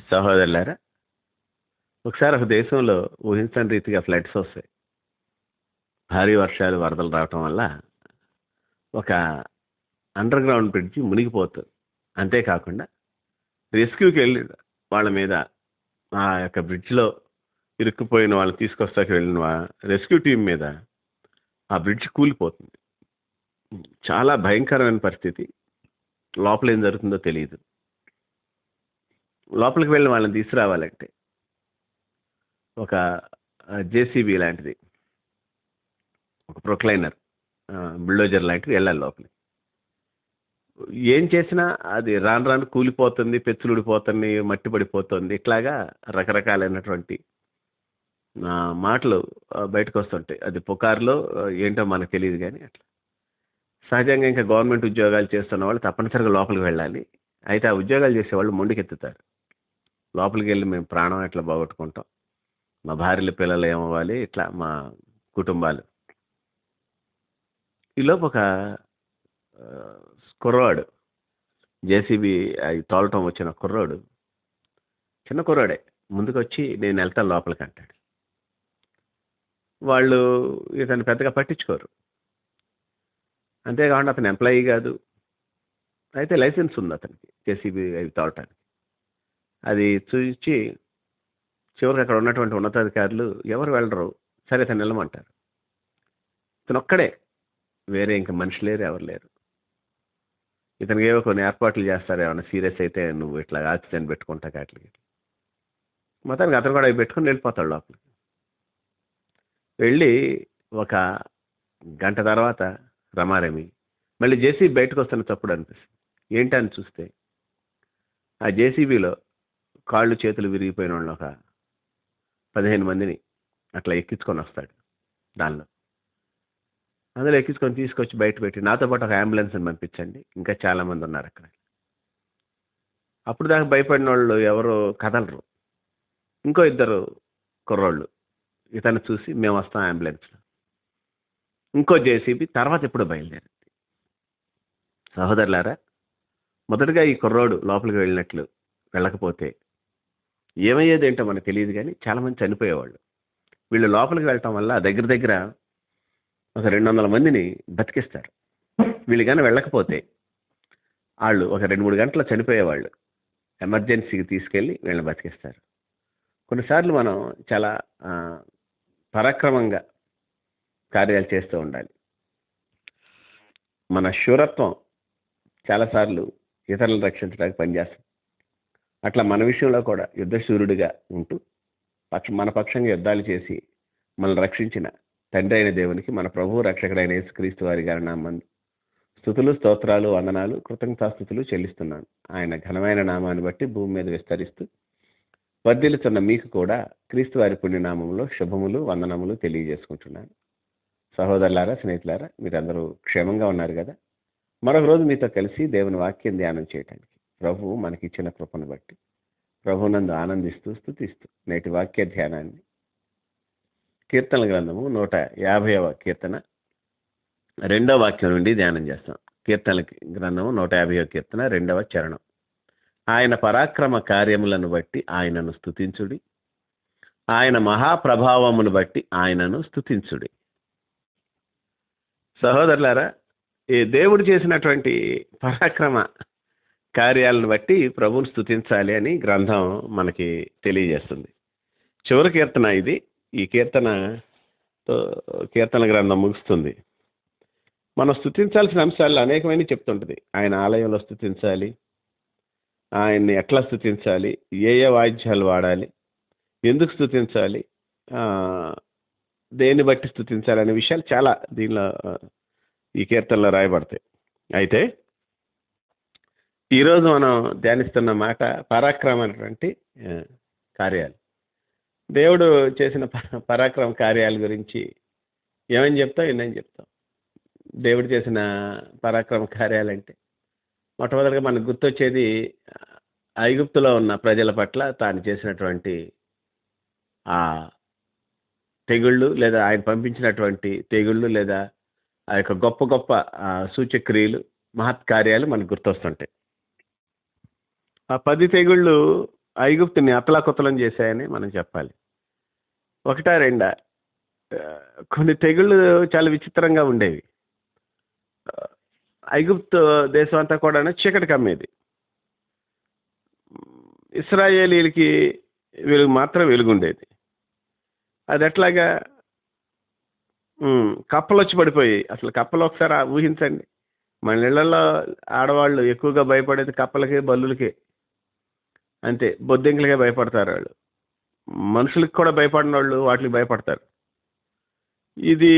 సహోదరులారా, ఒకసారి ఒక దేశంలో ఊహించని రీతిగా ఫ్లడ్స్ వస్తాయి. భారీ వర్షాలు, వరదలు రావటం వల్ల ఒక అండర్ గ్రౌండ్ బ్రిడ్జ్ మునిగిపోతుంది. అంతేకాకుండా రెస్క్యూకి వెళ్ళి వాళ్ళ మీద ఆ యొక్క బ్రిడ్జ్లో ఇరుక్కుపోయిన వాళ్ళని తీసుకొస్తాకి వెళ్ళిన రెస్క్యూ టీం మీద ఆ బ్రిడ్జ్ కూలిపోతుంది. చాలా భయంకరమైన పరిస్థితి. లోపల ఏం జరుగుతుందో తెలియదు. లోపలికి వెళ్ళి వాళ్ళని తీసుకురావాలంటే ఒక జేసీబీ లాంటిది, ఒక ప్రొక్లైనర్, బుల్డోజర్ లాంటిది వెళ్ళాలి లోపలికి. ఏం చేసినా అది రాను రాను కూలిపోతుంది, పెచ్చులు ఊడిపోతుంది, మట్టి పడిపోతుంది. ఇట్లాగా రకరకాలైనటువంటి మాటలు బయటకు వస్తుంటాయి. అది పుకార్లో ఏంటో మనకు తెలియదు, కానీ అట్లా సహజంగా ఇంకా గవర్నమెంట్ ఉద్యోగాలు చేస్తున్న వాళ్ళు తప్పనిసరిగా లోపలికి వెళ్ళాలి. అయితే ఆ ఉద్యోగాలు చేసేవాళ్ళు మొండికెత్తుతారు. లోపలికి వెళ్ళి మేము ప్రాణం ఎట్లా పోగొట్టుకుంటాం, మా భార్యలు పిల్లలు ఏమవ్వాలి, ఇట్లా మా కుటుంబాలు. ఈలోపు ఒక కుర్రవాడు, జేసీబీ అవి తోలటం వచ్చిన కుర్రాడు, చిన్న కుర్రాడే, ముందుకు వచ్చి నేను వెళ్తాను లోపలికి అంటాడు. వాళ్ళు ఇతను పెద్దగా పట్టించుకోరు. అంతేకాకుండా అతను ఎంప్లాయీ కాదు. అయితే లైసెన్స్ ఉంది అతనికి జేసీబీ అవి తోలటానికి. అది చూసి చివరికి అక్కడ ఉన్నటువంటి ఉన్నతాధికారులు ఎవరు వెళ్ళరు, సరే అతను వెళ్ళమంటారు. ఇతను ఒక్కడే, వేరే ఇంకా మనిషి లేరు, ఎవరు లేరు. ఇతనికి ఏవో కొన్ని ఏర్పాట్లు చేస్తారు, ఏమైనా సీరియస్ అయితే నువ్వు ఇట్లా ఆక్సిజన్ పెట్టుకుంటా అట్లకి. మొత్తానికి అతను కూడా అవి పెట్టుకుని వెళ్ళిపోతాడు లోపలికి. వెళ్ళి ఒక గంట తర్వాత రమారమి మళ్ళీ జేసీబీ బయటకు వస్తున్న తప్పుడు అనిపిస్తుంది. ఏంటని చూస్తే ఆ జేసీబీలో కాళ్ళు చేతులు విరిగిపోయిన వాళ్ళు ఒక 15 మందిని అట్లా ఎక్కించుకొని వస్తాడు. అందులో ఎక్కించుకొని తీసుకొచ్చి బయట పెట్టి, నాతో పాటు ఒక అంబులెన్స్ని పంపించండి, ఇంకా చాలామంది ఉన్నారు అక్కడ. అప్పుడు దాకా భయపడిన వాళ్ళు ఎవరు కదలరు. ఇంకో 2 కుర్రోళ్ళు ఇతను చూసి మేము వస్తాం అంబులెన్స్లో. ఇంకో జేసీబీ తర్వాత ఎప్పుడు బయలుదేరింది. సహోదరులారా, మొదటగా ఈ కుర్రోడు లోపలికి వెళ్ళకపోతే ఏమయ్యేది ఏంటో మనకు తెలియదు, కానీ చాలామంది చనిపోయేవాళ్ళు. వీళ్ళు లోపలికి వెళ్ళటం వల్ల దగ్గర దగ్గర ఒక 200 మందిని బతికిస్తారు. వీళ్ళు కానీ వెళ్ళకపోతే వాళ్ళు ఒక 2-3 గంటలు చనిపోయేవాళ్ళు. ఎమర్జెన్సీకి తీసుకెళ్ళి వీళ్ళని బతికిస్తారు. కొన్నిసార్లు మనం చాలా పరాక్రమంగా కార్యాలు చేస్తూ ఉండాలి. మన శూరత్వం చాలాసార్లు ఇతరులను రక్షించడానికి పనిచేస్తుంది. అట్లా మన విషయంలో కూడా యుద్ధశూరుడిగా ఉంటూ మన పక్షంగా యుద్ధాలు చేసి మనల్ని రక్షించిన తండ్రి అయిన దేవునికి, మన ప్రభువు రక్షకుడైన యేసుక్రీస్తు వారి గారి నామందు స్తుతులు, స్తోత్రాలు, వందనాలు, కృతజ్ఞతాస్తుతులు చెల్లిస్తున్నాను. ఆయన ఘనమైన నామాన్ని బట్టి భూమి మీద విస్తరిస్తూ వర్ధిల్లుతున్న మీకు కూడా క్రీస్తు వారి పుణ్యనామంలో శుభములు, వందనములు తెలియజేసుకుంటున్నాను. సహోదరులారా, స్నేహితులారా, మీరందరూ క్షేమంగా ఉన్నారు కదా? మరొక రోజు మీతో కలిసి దేవుని వాక్యం ధ్యానం చేయడానికి ప్రభువు మనకిచ్చిన కృపను బట్టి ప్రభువునందు ఆనందిస్తూ స్తుతిస్తూ నేటి వాక్య ధ్యానాన్ని కీర్తనల గ్రంథము 150వ కీర్తన 2వ వాక్యం నుండి ధ్యానం చేస్తాం. కీర్తనల గ్రంథము 150వ కీర్తన 2వ చరణం. ఆయన పరాక్రమ కార్యములను బట్టి ఆయనను స్తుతించుడి, ఆయన మహాప్రభావమును బట్టి ఆయనను స్తుతించుడి. సహోదరులారా, ఈ దేవుడు చేసినటువంటి పరాక్రమ కార్యాలను బట్టి ప్రభువును స్తుతించాలి అని గ్రంథం మనకి తెలియజేస్తుంది. చివరి కీర్తన ఇది. ఈ కీర్తన గ్రంథం ముగుస్తుంది. మనం స్తుతించాల్సిన అంశాలు అనేకమైన చెప్తుంటుంది. ఆయన ఆలయంలో స్తుతించాలి, ఆయన్ని ఎట్లా స్తుతించాలి, ఏ వాయిద్యాలు వాడాలి, ఎందుకు స్తుతించాలి, దేన్ని బట్టి స్తుతించాలి అనే విషయాలు చాలా దీనిలో ఈ కీర్తనలో రాయబడతాయి. అయితే ఈరోజు మనం ధ్యానిస్తున్న మాట పరాక్రమమైనటువంటి కార్యాలు. దేవుడు చేసిన పరాక్రమ కార్యాల గురించి ఏమని చెప్తాం, ఎన్నని చెప్తాం. దేవుడు చేసిన పరాక్రమ కార్యాలంటే మొట్టమొదటిగా మనకు గుర్తొచ్చేది ఐగుప్తులో ఉన్న ప్రజల పట్ల తాను చేసినటువంటి ఆ తెగుళ్ళు, లేదా ఆయన పంపించినటువంటి తెగుళ్ళు, లేదా ఆ యొక్క గొప్ప గొప్ప సూచక్రియలు, మహత్కార్యాలు మనకు గుర్తొస్తుంటాయి. ఆ 10 తెగుళ్ళు ఐగుప్తుని అతలాకుతలం చేశాయని మనం చెప్పాలి. ఒకటా రెండా? కొన్ని తెగుళ్ళు చాలా విచిత్రంగా ఉండేవి. ఐగుప్తు దేశం అంతా కూడా చీకటి కమ్మేది. ఇస్రాయేలీలకి వెలుగు మాత్రం వెలుగుండేది. అది ఎట్లాగా? కప్పలు వచ్చి పడిపోయాయి. అసలు కప్పలు ఒకసారి ఊహించండి. మన ఇళ్లలో ఆడవాళ్ళు ఎక్కువగా భయపడేది కప్పలకి, బల్లులకి. అంతే, బొద్దింకలకే భయపడతారు వాళ్ళు. మనుషులకు కూడా భయపడిన వాళ్ళు వాటికి భయపడతారు. ఇది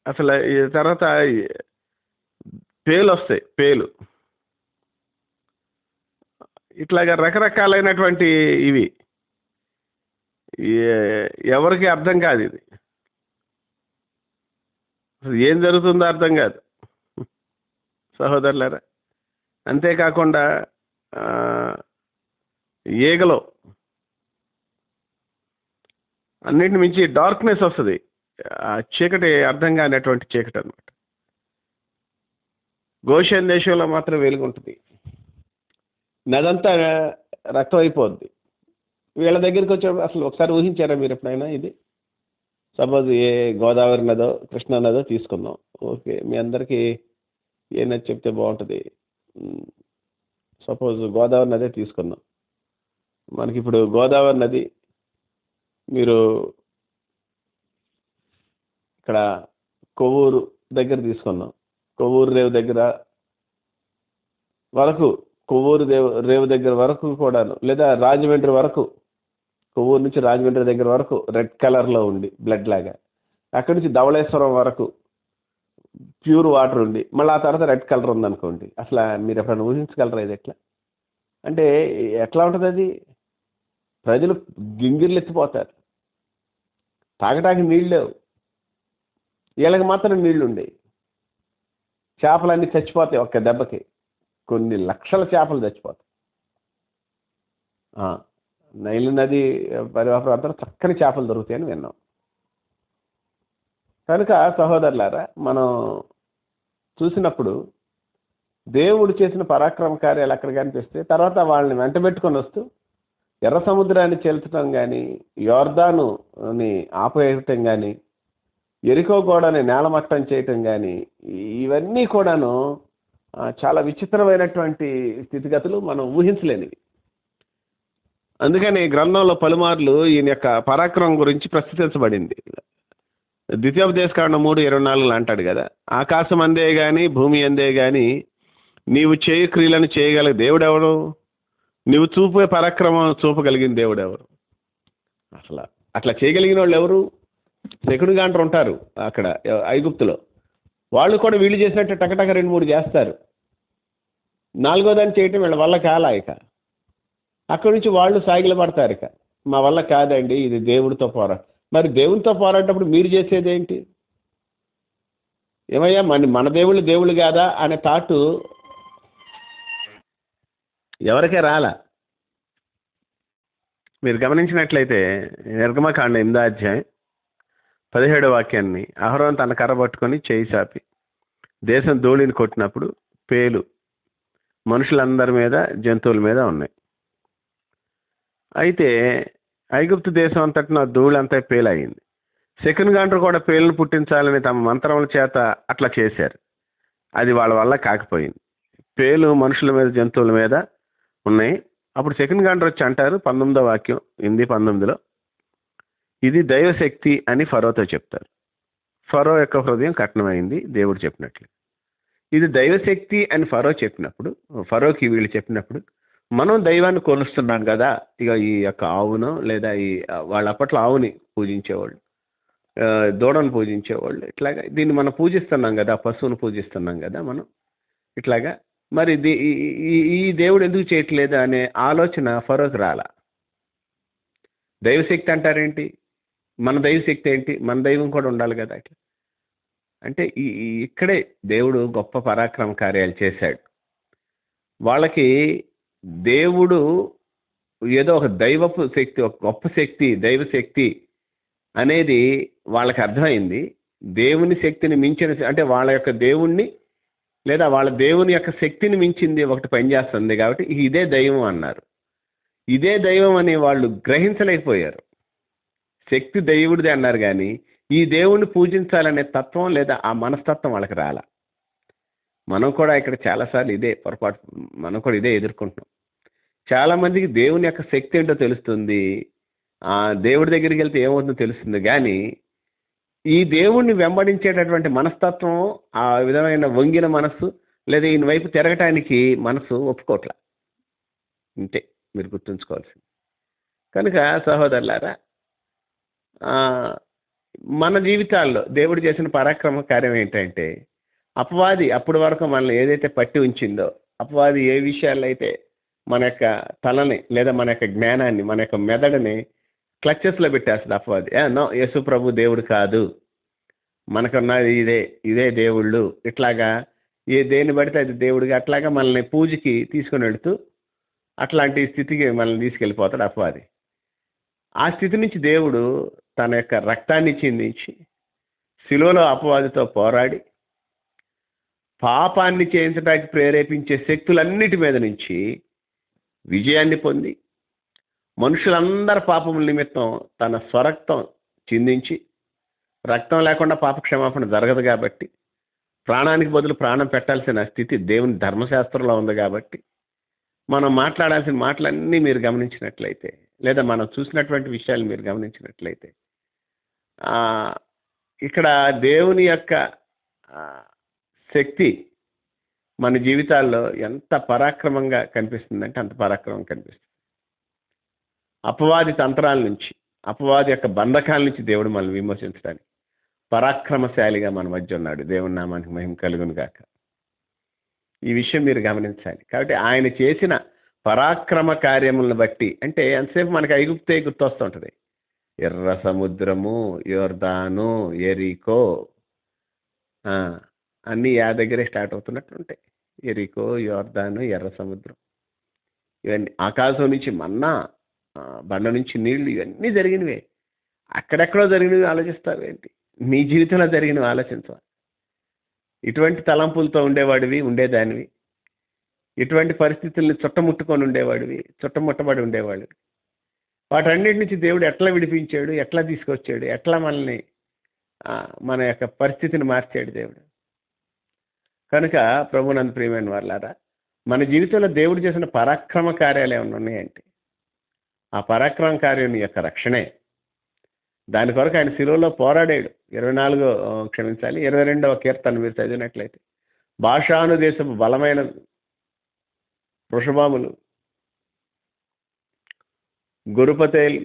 అసలు తర్వాత పేలు వస్తాయి, పేలు. ఇట్లాగా రకరకాలైనటువంటి ఇవి ఎవరికి అర్థం కాదు. ఇది అసలు ఏం జరుగుతుందో అర్థం కాదు సహోదరులారా. అంతేకాకుండా ఈగలో అన్నింటిని మించి డార్క్నెస్ వస్తుంది. చీకటి అర్థం కానిటువంటి చీకటి అనమాట. గోషెన్ దేశంలో మాత్రం వెలుగుంటుంది. నదంతా రక్తం అయిపోద్ది. వీళ్ళ దగ్గరికి వచ్చే అసలు ఒకసారి ఊహించారా మీరు ఎప్పుడైనా? ఇది సపోజ్ ఏ గోదావరి నదో కృష్ణా నదో తీసుకుందాం. ఓకే, మీ అందరికీ ఏ నది చెప్తే బాగుంటుంది? సపోజ్ గోదావరి నదే తీసుకుందాం. మనకి ఇప్పుడు గోదావరి నది మీరు ఇక్కడ కొవ్వూరు దగ్గర తీసుకుందాం. కొవ్వూరు రేవు దగ్గర వరకు, కొవ్వూరు రేవు దగ్గర వరకు కూడాను, లేదా రాజమండ్రి వరకు, కొవ్వూరు నుంచి రాజమండ్రి దగ్గర వరకు రెడ్ కలర్లో ఉండి బ్లడ్ లాగా, అక్కడి నుంచి ధవళేశ్వరం వరకు ప్యూర్ వాటర్ ఉండి మళ్ళీ ఆ తర్వాత రెడ్ కలర్ ఉందనుకోండి. అసలు మీరు ఎప్పుడైనా ఊహించగలరా ఇది ఎట్లా? అంటే ఎట్లా ఉంటుంది అది? ప్రజలు గింగిర్లు ఎత్తిపోతారు. తాగటానికి నీళ్ళు లేవు, వీళ్ళకి మాత్రం నీళ్లు ఉండేవి. చేపలన్నీ చచ్చిపోతాయి ఒక్క దెబ్బకి. కొన్ని లక్షల చేపలు చచ్చిపోతాయి. నైలు నది పరివాహ ప్రాంతంలో చక్కని చేపలు దొరుకుతాయని విన్నాం. కనుక సహోదరులారా, మనం చూసినప్పుడు దేవుడు చేసిన పరాక్రమ కార్యాలు అక్కడ కనిపిస్తే తర్వాత వాళ్ళని వెంటబెట్టుకొని వస్తూ ఎర్ర సముద్రాన్ని చేల్చడం కానీ, యోర్దానుని ఆపేయటం కానీ, ఎరికో గోడని నేలమట్టం చేయటం కానీ, ఇవన్నీ కూడాను చాలా విచిత్రమైనటువంటి స్థితిగతులు, మనం ఊహించలేనివి. అందుకని గ్రంథంలో పలుమార్లు ఈయన యొక్క పరాక్రమం గురించి ప్రస్తుతించబడింది. ద్వితీయోపదేశకాండం 3:24 అంటాడు కదా, ఆకాశం అందే కానీ భూమి అందే కానీ నీవు చేయు క్రియలను చేయగల దేవుడెవరు? నువ్వు చూపే పరాక్రమం చూపగలిగిన దేవుడెవరు? అసలు అట్లా చేయగలిగిన వాళ్ళు ఎవరు? సెకండ్ గాంటర్ ఉంటారు అక్కడ ఐగుప్తులో. వాళ్ళు కూడా వీళ్ళు చేసినట్టు టకటక 2-3 చేస్తారు. 4వ దాన్ని చేయటం వీళ్ళ వల్ల కాలా. ఇక అక్కడి నుంచి వాళ్ళు సాగిలు పడతారు. ఇక మా వల్ల కాదండి, ఇది దేవుడితో పోరాటం. మరి దేవునితో పోరాటప్పుడు మీరు చేసేది ఏంటి? ఏమయ్యా, మన దేవుళ్ళు కాదా అనే థాటు ఎవరికే రాలా. మీరు గమనించినట్లయితే నిర్గమకాండ 8వ అధ్యాయం 17వ వాక్యాన్ని, అహరోను తన కర్ర పట్టుకొని చేయి చాపి దేశం ధూళిని కొట్టినప్పుడు పేలు మనుషులందరి మీద, జంతువుల మీద ఉన్నాయి. అయితే ఐగుప్తు దేశం అంతటిన ధూళి అంతా పేలయింది. సెకండ్ గాంటర్ కూడా పేలును పుట్టించాలని తమ మంత్రముల చేత అట్లా చేశారు. అది వాళ్ళ వల్ల కాకపోయింది. పేలు మనుషుల మీద, జంతువుల మీద ఉన్నాయి. అప్పుడు సెకండ్ గాంటర్ వచ్చి అంటారు 19వ వాక్యం 8:19లో, ఇది దైవశక్తి అని ఫరోతో చెప్తారు. ఫరో యొక్క హృదయం కఠినమైంది దేవుడు చెప్పినట్లు. ఇది దైవశక్తి అని ఫరో చెప్పినప్పుడు, ఫరోకి వీళ్ళు చెప్పినప్పుడు, మనం దైవాన్ని కొలుస్తున్నాం కదా. ఇక ఈ యొక్క ఆవును, లేదా ఈ వాళ్ళ అప్పట్లో ఆవుని పూజించేవాళ్ళు, దూడను పూజించేవాళ్ళు, ఇట్లాగా దీన్ని మనం పూజిస్తున్నాం కదా, పశువును పూజిస్తున్నాం కదా మనం. ఇట్లాగా మరి ఈ దేవుడు ఎందుకు చేయట్లేదు అనే ఆలోచన ఫరోకి రాలా. దైవశక్తి అంటారేంటి? మన దైవశక్తి ఏంటి? మన దైవం కూడా ఉండాలి కదా. అట్లా అంటే ఇక్కడే దేవుడు గొప్ప పరాక్రమ కార్యాలు చేశాడు. వాళ్ళకి దేవుడు ఏదో ఒక దైవపు శక్తి, ఒక గొప్ప శక్తి, దైవశక్తి అనేది వాళ్ళకి అర్థమైంది. దేవుని శక్తిని మించిన, అంటే వాళ్ళ యొక్క దేవుణ్ణి లేదా వాళ్ళ దేవుని యొక్క శక్తిని మించింది ఒకటి పనిచేస్తుంది కాబట్టి ఇదే దైవం అన్నారు. ఇదే దైవం అని వాళ్ళు గ్రహించలేకపోయారు. శక్తి దేవుడిదే అన్నారు కానీ ఈ దేవుణ్ణి పూజించాలనే తత్వం లేదా ఆ మనస్తత్వం వాళ్ళకి రాల. మనం కూడా ఇక్కడ చాలాసార్లు ఇదే పొరపాటు, మనం కూడా ఇదే ఎదుర్కొంటున్నాం. చాలామందికి దేవుని యొక్క శక్తి ఏంటో తెలుస్తుంది, దేవుడి దగ్గరికి వెళ్తే ఏమవుతుందో తెలుస్తుంది కానీ ఈ దేవుణ్ణి వెంబడించేటటువంటి మనస్తత్వం, ఆ విధమైన వంగిన మనస్సు లేదా ఈయన వైపు తిరగటానికి మనసు ఒప్పుకోవట్ల. ఇంతే మీరు గుర్తుంచుకోవాల్సింది. కనుక సహోదరులారా, ఆ, మన జీవితాల్లో దేవుడు చేసిన పరాక్రమ కార్యం ఏంటంటే, అపవాది అప్పటి వరకు మనల్ని ఏదైతే పట్టి ఉంచిందో, అపవాది ఏ విషయాల్లో అయితే మన యొక్క తలని లేదా మన యొక్క జ్ఞానాన్ని, మన యొక్క మెదడుని క్లచెస్లో పెట్టేస్తుంది అపవాది. నో, యేసు ప్రభు దేవుడు కాదు, మనకున్నది ఇదే, ఇదే దేవుళ్ళు, ఇట్లాగా దేన్ని పడితే అది దేవుడిగా అట్లాగా మనల్ని పూజకి తీసుకుని వెళుతూ అట్లాంటి స్థితికి మనల్ని తీసుకెళ్ళిపోతాడు అపవాది. ఆ స్థితి నుంచి దేవుడు తన యొక్క రక్తాన్ని చిందించి శిలువలో అపవాదితో పోరాడి పాపాన్ని చేయించడానికి ప్రేరేపించే శక్తులన్నిటి మీద నుంచి విజయాన్ని పొంది మనుషులందరి పాపముల నిమిత్తం తన స్వరక్తం చిందించి, రక్తం లేకుండా పాప క్షమాపణ జరగదు కాబట్టి ప్రాణానికి బదులు ప్రాణం పెట్టాల్సిన స్థితి దేవుని ధర్మశాస్త్రంలో ఉంది కాబట్టి మనం మాట్లాడాల్సిన మాటలన్నీ మీరు గమనించినట్లయితే లేదా మనం చూసినటువంటి విషయాలు మీరు గమనించినట్లయితే ఇక్కడ దేవుని యొక్క శక్తి మన జీవితాల్లో ఎంత పరాక్రమంగా కనిపిస్తుందంటే అంత పరాక్రమం కనిపిస్తుంది. అపవాది తంత్రాల నుంచి, అపవాది యొక్క బంధకాల నుంచి దేవుడు మనల్ని విమోచించడానికి పరాక్రమశాలిగా మన మధ్య ఉన్నాడు. దేవుని నామానికి మహిమ కలుగును గాక. ఈ విషయం మీరు గమనించాలి. కాబట్టి ఆయన చేసిన పరాక్రమ కార్యములను బట్టి, అంటే ఎంతసేపు మనకి ఐగుప్తే గుర్తొస్తుంటుంది. ఎర్ర సముద్రము, యోర్దాను, ఎరికో, అన్నీ దగ్గరే స్టార్ట్ అవుతున్నట్టు ఉంటాయి. ఎరికో, యోర్దాను, ఎర్ర సముద్రం, ఇవన్నీ ఆకాశం నుంచి మన్నా, బండ నుంచి నీళ్లు, ఇవన్నీ జరిగినవే. అక్కడెక్కడో జరిగినవి ఆలోచిస్తావేంటి? నీ జీవితంలో జరిగినవి ఆలోచించవా? ఇటువంటి తలంపులతో ఉండేదానివి, ఇటువంటి పరిస్థితుల్ని చుట్టముట్టుకొని ఉండేవాడివి, చుట్టముట్టబడి ఉండేవాడివి. వాటన్నిటి నుంచి దేవుడు ఎట్లా విడిపించాడు, ఎట్లా తీసుకొచ్చాడు, ఎట్లా మనల్ని మన యొక్క పరిస్థితిని మార్చాడు దేవుడు. కనుక ప్రభునందు ప్రియమైన వారులారా, మన జీవితంలో దేవుడు చేసిన పరాక్రమ కార్యాలు ఏమైనా ఉన్నాయంటే ఆ పరాక్రమ కార్యం యొక్క రక్షణే. దాని కొరకు ఆయన శిలువలో పోరాడాడు. 22వ కీర్తన మీరు చదివినట్లయితే, భాషాను దేశపు బలమైన వృషభములు, గురుపతేలు,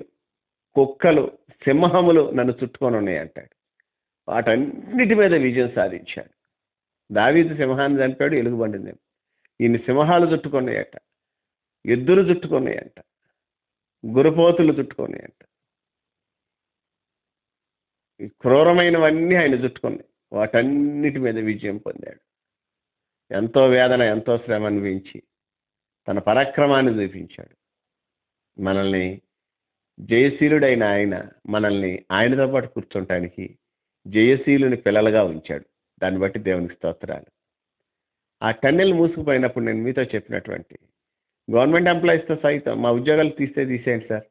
కుక్కలు, సింహములు నన్ను చుట్టుకొని ఉన్నాయి అంటాడు. వాటన్నిటి మీద విజయం సాధించాడు. దావీదు సింహాన్ని చంపాడు, ఎలుగుబండింది. ఈయన సింహాలు చుట్టుకున్నాయట, ఎద్దులు చుట్టుకున్నాయంట, గురుపోతులు చుట్టుకున్నాయంట. ఈ క్రూరమైనవన్నీ ఆయన చుట్టుకున్నాయి. వాటన్నిటి మీద విజయం పొందాడు. ఎంతో వేదన, ఎంతో శ్రమ అనుభవించి తన పరాక్రమాన్ని చూపించాడు. మనల్ని జయశీలుడైన ఆయన మనల్ని ఆయనతో పాటు కూర్చోటానికి జయశీలుని పిల్లలుగా ఉంచాడు. దాన్ని బట్టి దేవునికి స్తోత్రాలు. ఆ టన్నెల్ మూసుకుపోయినప్పుడు నేను మీతో చెప్పినటువంటి గవర్నమెంట్ ఎంప్లాయీస్తో సైతం మా ఉద్యోగాలు తీసేయండి సార్,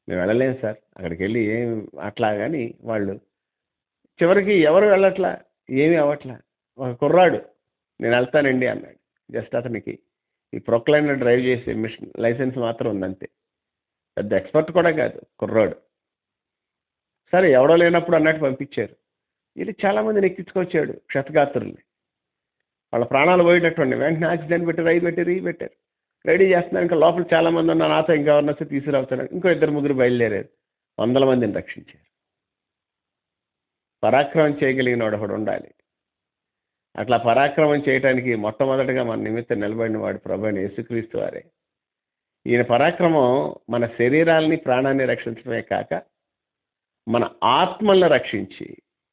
మేము వెళ్ళలేము సార్ అక్కడికి వెళ్ళి ఏం అట్లా, కానీ వాళ్ళు చివరికి ఎవరు వెళ్ళట్లా, ఏమీ అవ్వట్లా. ఒక కుర్రాడు నేను వెళ్తానండి అన్నాడు. జస్ట్ అతనికి ఈ ప్రొక్లైనర్ డ్రైవ్ చేసే లైసెన్స్ మాత్రం ఉందంతే, పెద్ద ఎక్స్పర్ట్ కూడా కాదు, కుర్రాడు. సరే ఎవడో లేనప్పుడు అన్నట్టు పంపించారు. వీళ్ళు చాలామందిని ఎక్కించుకొచ్చాడు, క్షతగాత్రుల్ని. వాళ్ళ ప్రాణాలు పోయేటటువంటి వెంటనే యాక్సిడెంట్ పెట్టారు. రెడీ చేస్తున్నారు. ఇంకా లోపల చాలామంది ఉన్నారు, నాతో ఇంకెవరిని వస్తే తీసుకురావుతున్నారు. ఇంకో 2-3 బయలుదేరారు. 100 మందిని రక్షించారు. పరాక్రమం చేయగలిగిన వాడు ఒకడు ఉండాలి. అట్లా పరాక్రమం చేయడానికి మొట్టమొదటిగా మన నిమిత్తం నిలబడిన వాడు ప్రభువైన యేసుక్రీస్తు వారే. ఈయన పరాక్రమం మన శరీరాల్ని, ప్రాణాన్ని రక్షించడమే కాక మన ఆత్మలను రక్షించి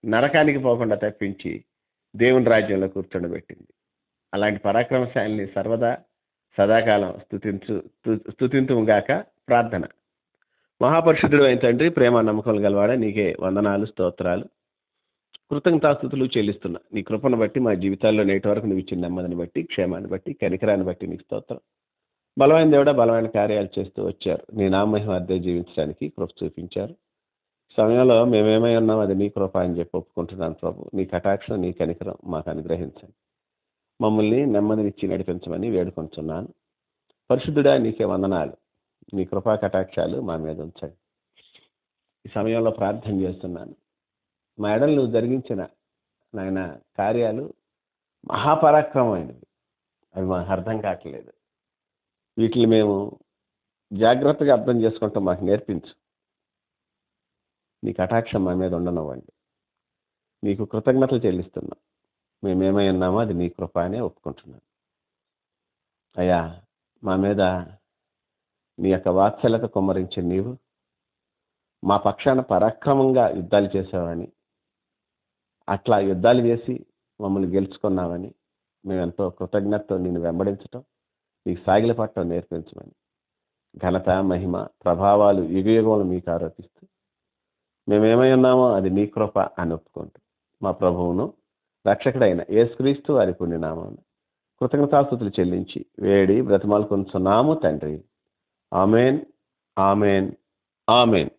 నరకానికి పోకుండా తప్పించి దేవుని రాజ్యంలో కూర్చోబెట్టింది. అలాంటి పరాక్రమశాలిని సర్వదా సదాకాలం స్తుతింతుముగాక. ప్రార్థన. మహాపరిశుద్ధుడు అయిన తండ్రి, ప్రేమ నమ్మకాలు గలవాడ, నీకే వందనాలు, స్తోత్రాలు, కృతజ్ఞతాస్తుతులు చెల్లిస్తున్నా. నీ కృపను బట్టి మా జీవితాల్లో నేటి వరకు నువ్వు ఇచ్చిన నెమ్మదిని బట్టి, క్షేమాన్ని బట్టి, కనికరాన్ని బట్టి నీకు స్తోత్రం. బలమైన దేవుడా బలమైన కార్యాలు చేస్తూ వచ్చారు. నీ నామహిమార్థే జీవించడానికి కృప చూపించారు. సమయంలో మేమేమై ఉన్నాం అది నీ కృప అని చెప్పి ఒప్పుకుంటున్నాను ప్రభు. నీ కటాక్షం నీ కనికరం మాకు అనుగ్రహించండి. మమ్మల్ని నెమ్మదినిచ్చి నడిపించమని వేడుకొంటున్నాను. పరిశుద్ధుడా నీకే వందనాలు. నీ కృపా కటాక్షాలు మా మీద ఉంచండి. ఈ సమయంలో ప్రార్థన చేస్తున్నాను. మా ఎడలు నువ్వు జరిగించిన నాయన కార్యాలు మహాపరాక్రమమైనవి. అవి మాకు అర్థం కావట్లేదు. వీటిని మేము జాగ్రత్తగా అర్థం చేసుకుంటాం, మాకు నేర్పించు. నీ కటాక్షం మా మీద ఉండనివ్వండి. నీకు కృతజ్ఞతలు చెల్లిస్తున్నాం. మేమేమై ఉన్నామో అది నీ కృప అనే ఒప్పుకుంటున్నాను. అయ్యా, మా మీద నీ యొక్క వాత్సల్యత కుమ్మరించి నీవు మా పక్షాన పరాక్రమంగా యుద్ధాలు చేసావని, అట్లా యుద్ధాలు చేసి మమ్మల్ని గెలుచుకున్నావని మేమెంతో కృతజ్ఞతతో నిన్ను వెంబడించటం, నీకు సాగిలపడటం నేర్పించమని ఘనత మహిమ ప్రభావాలు యుగయుగములు మీకు ఆరోపిస్తూ మేమేమై ఉన్నామో అది నీ కృప అని ఒప్పుకుంటూ మా ప్రభువును రక్షకుడైన యేసుక్రీస్తు వారి పుణ్యనామాన్ని కృతజ్ఞతాస్తుతులు చెల్లించి వేడి బ్రతిమాలుకొనుచున్నాము తండ్రి. Amen, amen, amen.